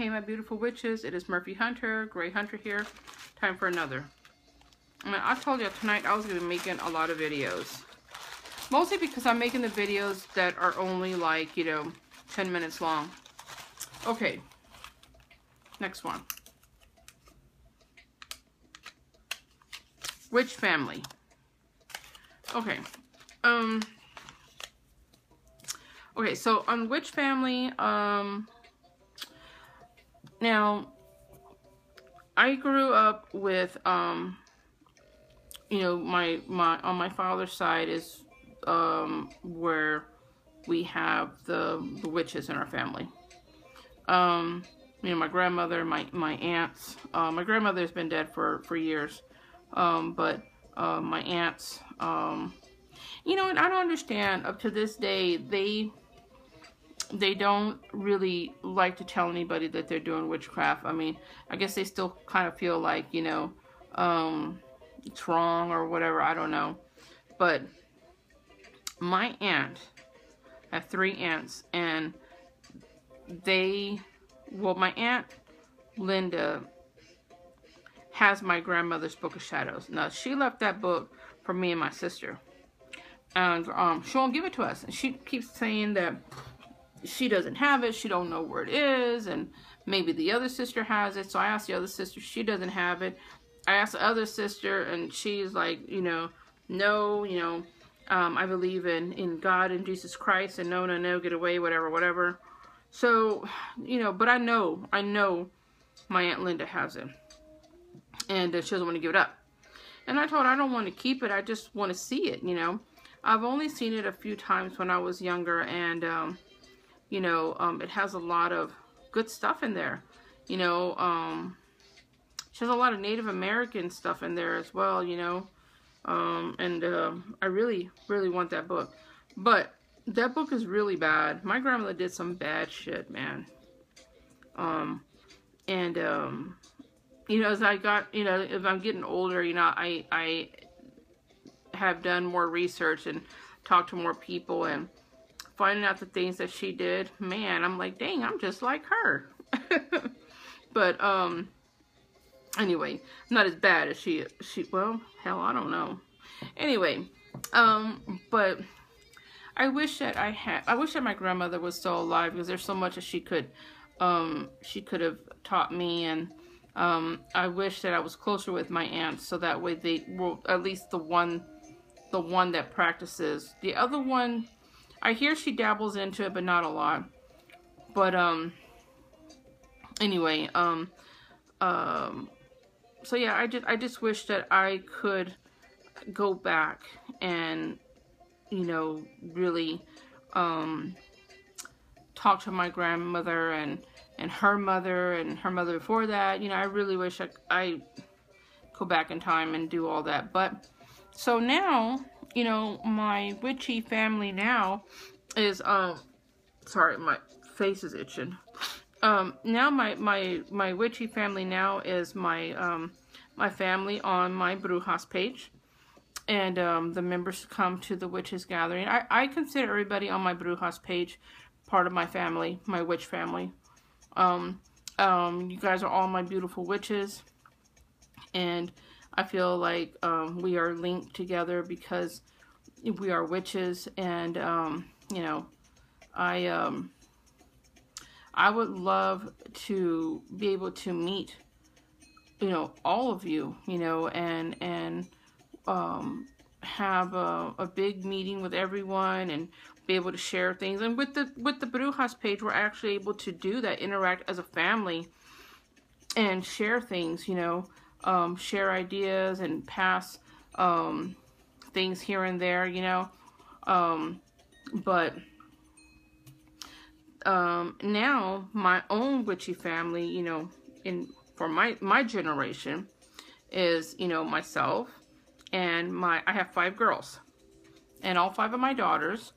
Hey, my beautiful witches. It is Murphy Hunter, Gray Hunter here. Time for another. I told you tonight I was going to be making a lot of videos. Mostly because I'm making the videos that are only like, 10 minutes long. Okay. Next one. Witch family. Okay. Okay, so on witch family, now, I grew up with, on my father's side is, where we have the witches in our family. My grandmother, my aunts, my grandmother's been dead for years, but, my aunts, and I don't understand, up to this day, they don't really like to tell anybody that they're doing witchcraft. I mean, I guess they still kind of feel like, it's wrong or whatever. I don't know. But my aunt, I have 3 aunts, and my Aunt Linda has my grandmother's Book of Shadows. Now, she left that book for me and my sister. And she won't give it to us. And she keeps saying that she doesn't have it, she don't know where it is, and maybe the other sister has it. So I asked the other sister, she doesn't have it. I asked the other sister, and she's like, no, I believe in God and Jesus Christ, and no, get away, whatever. So, but I know my Aunt Linda has it, and she doesn't want to give it up. And I told her I don't want to keep it, I just want to see it, I've only seen it a few times when I was younger, and it has a lot of good stuff in there. She has a lot of Native American stuff in there as well, I really, really want that book. But that book is really bad. My grandmother did some bad shit, man. As I got, if I'm getting older, I have done more research and talked to more people, and finding out the things that she did, man, I'm like, dang, I'm just like her. But, anyway, not as bad as she, well, hell, I don't know. Anyway, but I wish that my grandmother was still alive, because there's so much that she could have taught me, and, I wish that I was closer with my aunts, so that way they will, at least the one that practices. The other one, I hear she dabbles into it, but not a lot. But, anyway, so yeah, I just wish that I could go back and, really, talk to my grandmother and her mother before that. I really wish I go back in time and do all that. But, so now, my witchy family now is, sorry, my face is itching. Now my witchy family now is my, my family on my Brujas page. And, the members come to the witches gathering. I consider everybody on my Brujas page part of my family, my witch family. You guys are all my beautiful witches. And I feel like, we are linked together because we are witches, and, I would love to be able to meet, all of you, and have a big meeting with everyone and be able to share things. And with the Brujas page, we're actually able to do that, interact as a family and share things, share ideas and pass things here and there, but now my own witchy family, for my generation is, myself and I have 5 girls, and all 5 of my daughters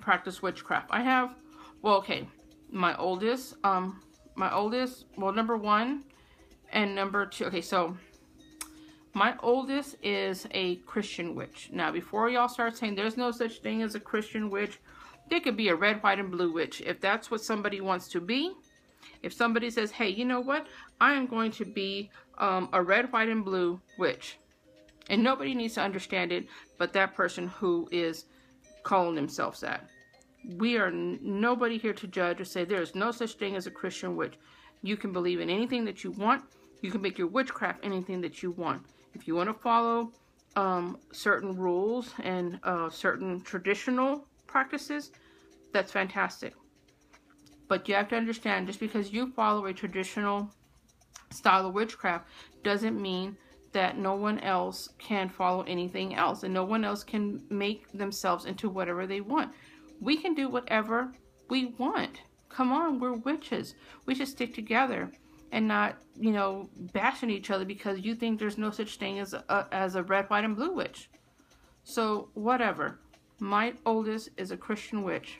practice witchcraft. I have, well, okay, my oldest, well, number 1 and number 2. Okay, so my oldest is a Christian witch. Now, before y'all start saying there's no such thing as a Christian witch, they could be a red, white, and blue witch. If that's what somebody wants to be, If somebody says, hey, you know what? I am going to be a red, white, and blue witch. And nobody needs to understand it but that person who is calling themselves that. We are nobody here to judge or say there is no such thing as a Christian witch. You can believe in anything that you want. You can make your witchcraft anything that you want. If you want to follow certain rules and certain traditional practices, that's fantastic. But you have to understand, just because you follow a traditional style of witchcraft doesn't mean that no one else can follow anything else, and no one else can make themselves into whatever they want. We can do whatever we want. Come on, we're witches. We should stick together and not, you know, bashing each other because you think there's no such thing as a red, white, and blue witch. So whatever. My oldest is a Christian witch,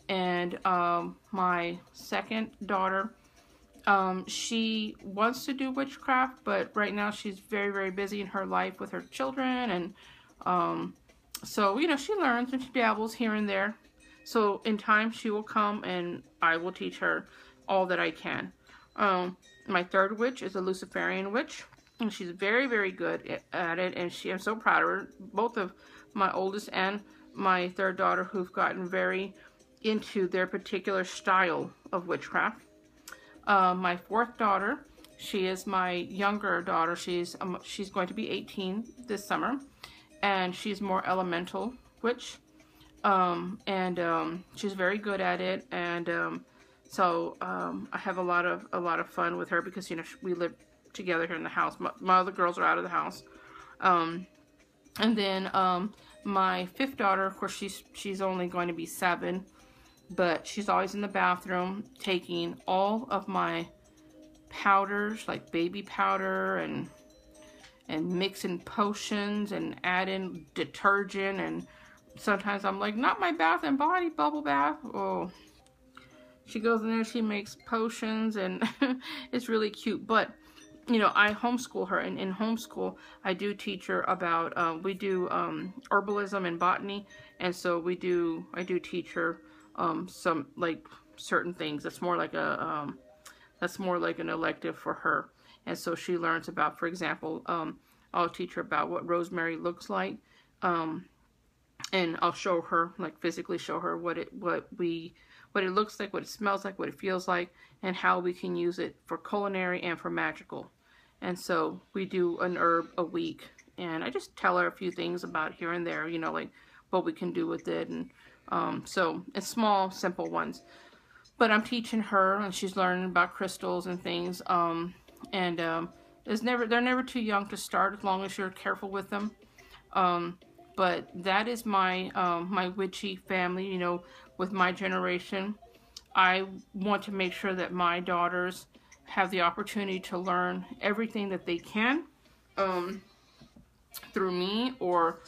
and my second daughter, she wants to do witchcraft, but right now she's very, very busy in her life with her children, and so, you know, she learns and she dabbles here and there. So in time she will come and I will teach her all that I can. My third witch is a Luciferian witch, and she's very, very good at it, and I'm so proud of her. Both of my oldest and my third daughter who've gotten very into their particular style of witchcraft. My fourth daughter, she is my younger daughter. She's going to be 18 this summer, and she's more elemental witch, and she's very good at it, and so I have a lot of fun with her because, you know, we live together here in the house. My other girls are out of the house, and then my fifth daughter, of course, she's only going to be 7, but she's always in the bathroom taking all of my powders, like baby powder, and mixing potions and adding detergent, and sometimes I'm like, not my Bath and Body bubble bath. Oh, she goes in there, she makes potions, and it's really cute. But, you know, I homeschool her, and in homeschool I do teach her about we do herbalism and botany, and so I do teach her some, like, certain things. That's more like an elective for her. And so she learns about, for example, I'll teach her about what rosemary looks like, and I'll show her, like, physically show her what it looks like, what it smells like, what it feels like, and how we can use it for culinary and for magical. And so we do an herb a week, and I just tell her a few things about here and there, you know, like what we can do with it, and so it's small, simple ones. But I'm teaching her, and she's learning about crystals and things. And they're never too young to start as long as you're careful with them. But that is my my witchy family. You know, with my generation, I want to make sure that my daughters have the opportunity to learn everything that they can through me or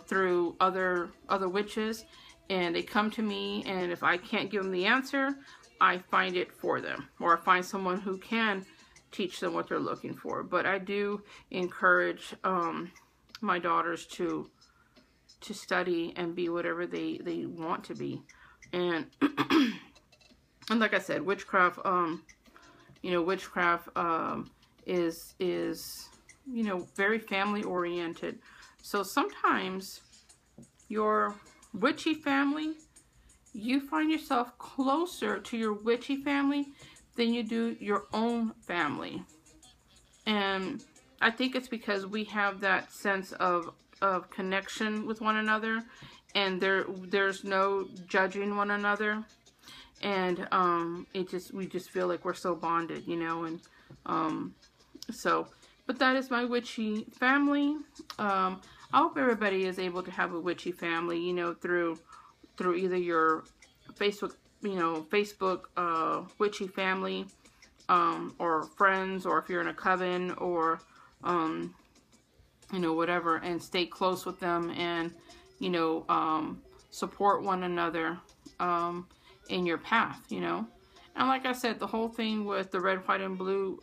through other witches. And they come to me, and if I can't give them the answer, I find it for them, or I find someone who can teach them what they're looking for. But I do encourage my daughters to study and be whatever they want to be. And and like I said, witchcraft, you know, witchcraft is you know, very family oriented. So sometimes your witchy family, you find yourself closer to your witchy family than you do your own family. And I think it's because we have that sense of connection with one another, and there's no judging one another, and we just feel like we're so bonded, you know. And so, but that is my witchy family. I hope everybody is able to have a witchy family, you know, through either your Facebook, you know, witchy family, or friends, or if you're in a coven, or you know, whatever, and stay close with them, and, you know, support one another in your path, you know. And like I said, the whole thing with the red, white, and blue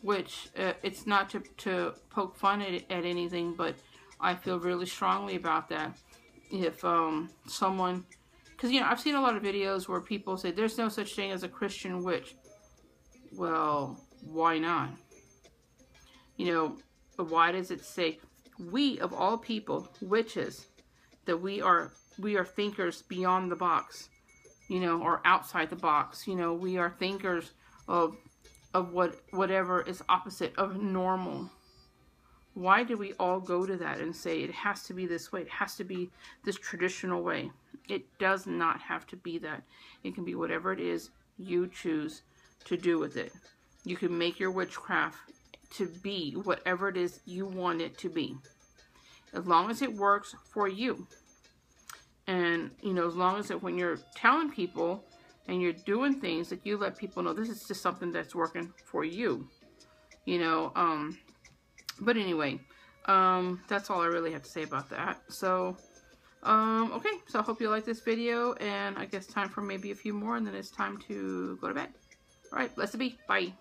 witch, it's not to poke fun at anything, but I feel really strongly about that. If someone Because, you know, I've seen a lot of videos where people say there's no such thing as a Christian witch. Well, why not? You know, but why does it say we, of all people, witches, that we are thinkers beyond the box, you know, or outside the box? You know, we are thinkers of whatever is opposite of normal. Why do we all go to that and say it has to be this way? It has to be this traditional way. It does not have to be that. It can be whatever it is you choose to do with it. You can make your witchcraft to be whatever it is you want it to be, as long as it works for you. And, you know, as long as when you're telling people and you're doing things, that you let people know this is just something that's working for you, you know. But anyway, that's all I really have to say about that. So, okay, so I hope you like this video, and I guess time for maybe a few more, and then it's time to go to bed. All right, blessed be. Bye.